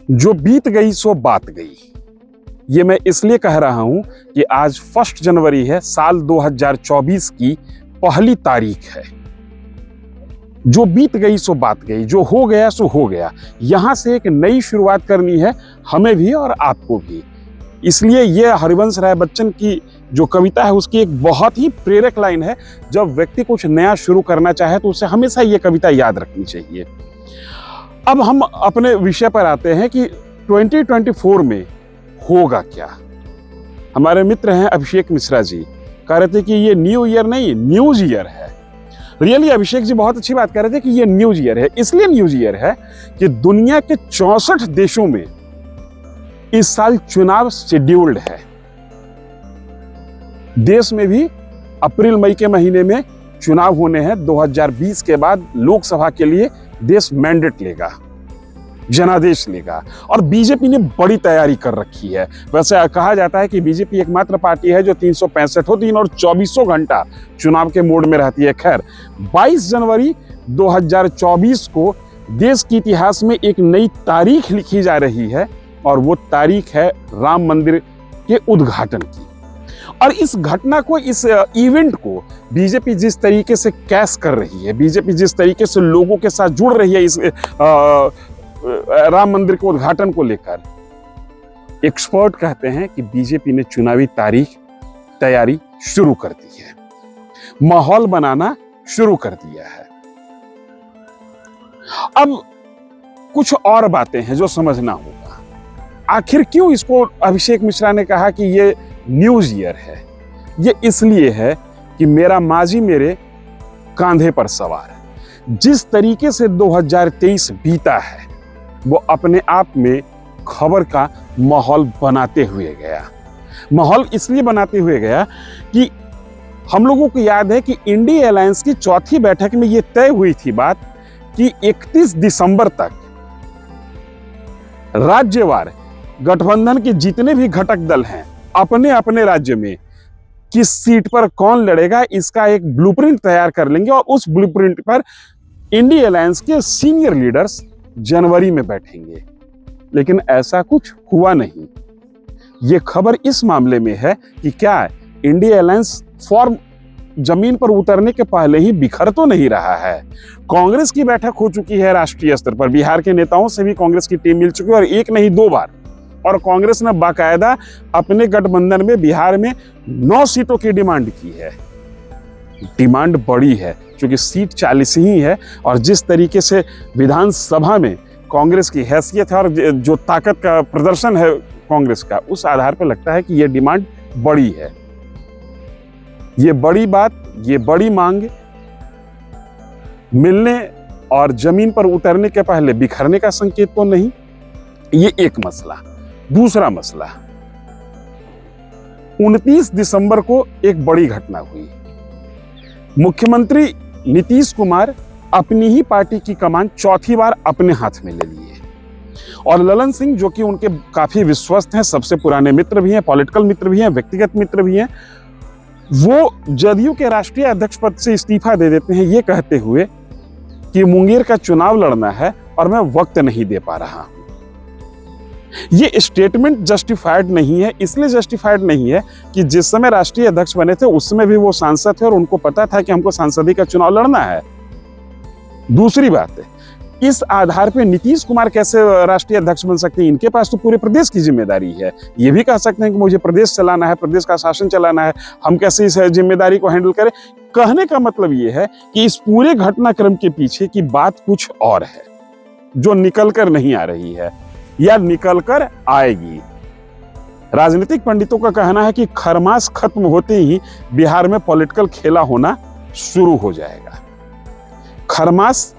जो बीत गई सो बात गई। ये मैं इसलिए कह रहा हूं कि आज 1 जनवरी है, साल 2024 की पहली तारीख है। जो बीत गई सो बात गई, जो हो गया सो हो गया। यहां से एक नई शुरुआत करनी है हमें भी और आपको भी। इसलिए ये हरिवंश राय बच्चन की जो कविता है उसकी एक बहुत ही प्रेरक लाइन है। जब व्यक्ति कुछ नया शुरू करना चाहे तो उसे हमेशा ये कविता याद रखनी चाहिए। अब हम अपने विषय पर आते हैं कि 2024 में होगा क्या। हमारे मित्र हैं अभिषेक मिश्रा जी, कह रहे थे कि ये न्यू ईयर नहीं, न्यूज ईयर है। रियली अभिषेक जी बहुत अच्छी बात कर रहे थे कि ये न्यूज ईयर है। इसलिए न्यूज ईयर है कि दुनिया के 64 देशों में इस साल चुनाव शेड्यूल्ड है। देश में भी अप्रैल मई के महीने में चुनाव होने हैं। 2020 के बाद लोकसभा के लिए देश मैंडेट लेगा, जनादेश लेगा, और बीजेपी ने बड़ी तैयारी कर रखी है। वैसे कहा जाता है कि बीजेपी एकमात्र पार्टी है जो 365 दिन और 24 घंटा चुनाव के मोड में रहती है। खैर, 22 जनवरी 2024 को देश के इतिहास में एक नई तारीख लिखी जा रही है, और वो तारीख है राम मंदिर के उद्घाटन की। और इस घटना को, इस इवेंट को बीजेपी जिस तरीके से कैश कर रही है, बीजेपी जिस तरीके से लोगों के साथ जुड़ रही है इस राम मंदिर के उद्घाटन को लेकर, एक्सपर्ट कहते हैं कि बीजेपी ने चुनावी तैयारी शुरू कर दी है, माहौल बनाना शुरू कर दिया है। अब कुछ और बातें हैं जो समझना होगा। आखिर क्यों इसको अभिषेक मिश्रा ने कहा कि ये न्यूज ईयर है? ये इसलिए है कि मेरा माजी मेरे कांधे पर सवार है। जिस तरीके से 2023 बीता है वो अपने आप में खबर का माहौल बनाते हुए गया। माहौल इसलिए बनाते हुए गया कि हम लोगों को याद है कि इंडिया अलायंस की चौथी बैठक में ये तय हुई थी बात कि 31 दिसंबर तक राज्यवार गठबंधन के जितने भी घटक दल हैं अपने अपने राज्य में किस सीट पर कौन लड़ेगा इसका एक ब्लूप्रिंट तैयार कर लेंगे, और उस ब्लूप्रिंट पर इंडिया अलायंस के सीनियर लीडर्स जनवरी में बैठेंगे। लेकिन ऐसा कुछ हुआ नहीं। यह खबर इस मामले में है कि क्या इंडिया अलायंस फॉर्म जमीन पर उतरने के पहले ही बिखर तो नहीं रहा है। कांग्रेस की बैठक हो चुकी है राष्ट्रीय स्तर पर, बिहार के नेताओं से भी कांग्रेस की टीम मिल चुकी है, और एक नहीं 2 बार। और कांग्रेस ने बाकायदा अपने गठबंधन में बिहार में 9 सीटों की डिमांड की है। डिमांड बड़ी है क्योंकि सीट 40 ही है, और जिस तरीके से विधानसभा में कांग्रेस की हैसियत है और जो ताकत का प्रदर्शन है कांग्रेस का, उस आधार पर लगता है कि यह डिमांड बड़ी है। ये बड़ी बात, ये बड़ी मांग मिलने और जमीन पर उतरने के पहले बिखरने का संकेत तो नहीं। ये एक मसला। दूसरा मसला, 29 दिसंबर को एक बड़ी घटना हुई। मुख्यमंत्री नीतीश कुमार अपनी ही पार्टी की कमान चौथी बार अपने हाथ में ले लिए, और ललन सिंह जो कि उनके काफी विश्वस्त हैं, सबसे पुराने मित्र भी हैं, पॉलिटिकल मित्र भी हैं, व्यक्तिगत मित्र भी हैं, वो जदयू के राष्ट्रीय अध्यक्ष पद से इस्तीफा दे देते हैं, ये कहते हुए कि मुंगेर का चुनाव लड़ना है और मैं वक्त नहीं दे पा रहा हूं। ये स्टेटमेंट जस्टिफाइड नहीं है। इसलिए जस्टिफाइड नहीं है कि जिस समय राष्ट्रीय अध्यक्ष बने थे उस समय भी वो सांसद थे और उनको पता था कि हमको सांसदी का चुनाव लड़ना है। दूसरी बात है, इस आधार पे नीतीश कुमार कैसे राष्ट्रीय अध्यक्ष बन सकते हैं? इनके पास तो पूरे प्रदेश की जिम्मेदारी है। ये भी कह सकते हैं कि मुझे प्रदेश चलाना है, प्रदेश का शासन चलाना है, हम कैसे इस जिम्मेदारी को हैंडल करें। कहने का मतलब ये है कि इस पूरे घटनाक्रम के पीछे की बात कुछ और है जो निकल कर नहीं आ रही है या निकल कर आएगी। राजनीतिक पंडितों का कहना है कि खरमास खत्म होते ही बिहार में पॉलिटिकल खेला होना शुरू हो जाएगा। खरमास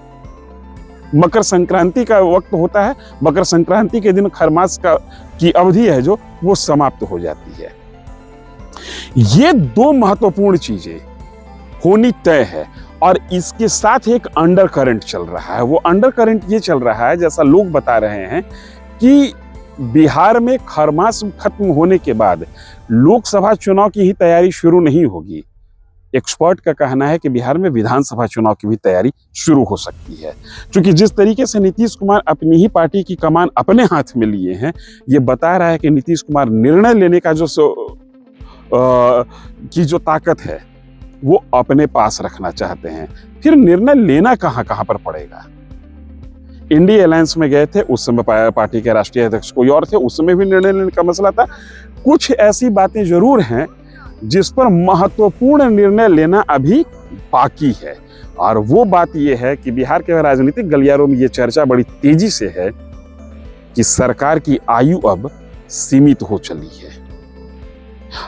मकर संक्रांति का वक्त होता है, मकर संक्रांति के दिन खरमास की अवधि है जो वो समाप्त हो जाती है। ये 2 महत्वपूर्ण चीजें होनी तय है, और इसके साथ एक अंडर करंट चल रहा है। वो अंडर करंट ये चल रहा है, जैसा लोग बता रहे हैं, कि बिहार में खरमास खत्म होने के बाद लोकसभा चुनाव की ही तैयारी शुरू नहीं होगी। एक्सपर्ट का कहना है कि बिहार में विधानसभा चुनाव की भी तैयारी शुरू हो सकती है, क्योंकि जिस तरीके से नीतीश कुमार अपनी ही पार्टी की कमान अपने हाथ में लिए हैं, ये बता रहा है कि नीतीश कुमार निर्णय लेने का जो ताकत है वो अपने पास रखना चाहते हैं। फिर निर्णय लेना कहां कहां पर पड़ेगा। इंडिया अलायंस में गए थे, उस समय पार्टी के राष्ट्रीय अध्यक्ष कोई और थे, उस समय भी निर्णय लेने का मसला था। कुछ ऐसी बातें जरूर हैं जिस पर महत्वपूर्ण निर्णय लेना अभी बाकी है, और वो बात ये है कि बिहार के राजनीतिक गलियारों में ये चर्चा बड़ी तेजी से है कि सरकार की आयु अब सीमित हो चली है।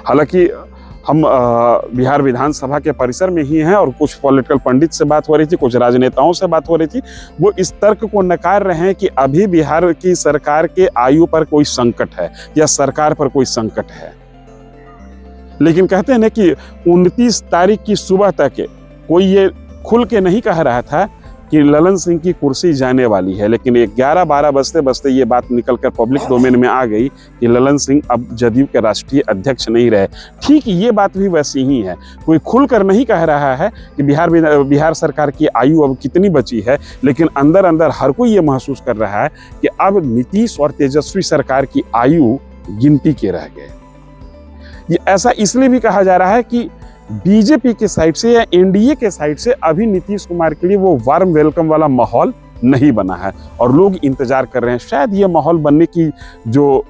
हालांकि हम बिहार विधानसभा के परिसर में ही हैं और कुछ पॉलिटिकल पंडित से बात हो रही थी, कुछ राजनेताओं से बात हो रही थी, वो इस तर्क को नकार रहे हैं कि अभी बिहार की सरकार के आयु पर कोई संकट है या सरकार पर कोई संकट है। लेकिन कहते हैं ना कि 29 तारीख की सुबह तक कोई ये खुल के नहीं कह रहा था कि ललन सिंह की कुर्सी जाने वाली है, लेकिन 11-12 बजते बजते ये बात निकलकर पब्लिक डोमेन में आ गई कि ललन सिंह अब जदयू के राष्ट्रीय अध्यक्ष नहीं रहे। ठीक ये बात भी वैसी ही है, कोई खुलकर नहीं कह रहा है कि बिहार सरकार की आयु अब कितनी बची है, लेकिन अंदर अंदर हर कोई ये महसूस कर रहा है कि अब नीतीश और तेजस्वी सरकार की आयु गिनती के रह गए। ये ऐसा इसलिए भी कहा जा रहा है कि बीजेपी के साइड से या एनडीए के साइड से अभी नीतीश कुमार के लिए वो वार्म वेलकम वाला माहौल नहीं बना है और लोग इंतजार कर रहे हैं। शायद ये माहौल बनने की जो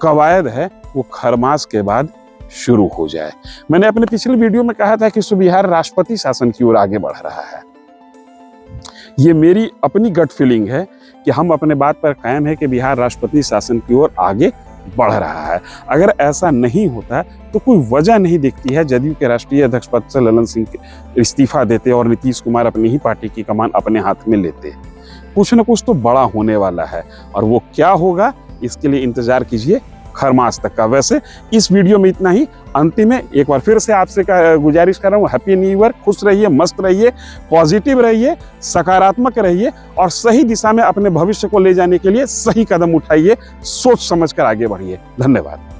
कवायद है वो खरमास के बाद शुरू हो जाए। मैंने अपने पिछले वीडियो में कहा था कि बिहार राष्ट्रपति शासन की ओर आगे बढ़ रहा है। ये मेरी अपनी गट फीलिंग है कि हम अपने बात पर कायम है कि बिहार राष्ट्रपति शासन की ओर आगे बढ़ रहा है। अगर ऐसा नहीं होता तो कोई वजह नहीं दिखती है जदयू के राष्ट्रीय अध्यक्ष पद से ललन सिंह इस्तीफा देते और नीतीश कुमार अपनी ही पार्टी की कमान अपने हाथ में लेते। कुछ न कुछ तो बड़ा होने वाला है और वो क्या होगा इसके लिए इंतजार कीजिए खरमास तक का। वैसे इस वीडियो में इतना ही। अंतिम में एक बार फिर से आपसे गुजारिश कर रहा हूँ, हैप्पी न्यू ईयर। खुश रहिए, मस्त रहिए, पॉजिटिव रहिए, सकारात्मक रहिए और सही दिशा में अपने भविष्य को ले जाने के लिए सही कदम उठाइए, सोच समझ कर आगे बढ़िए। धन्यवाद।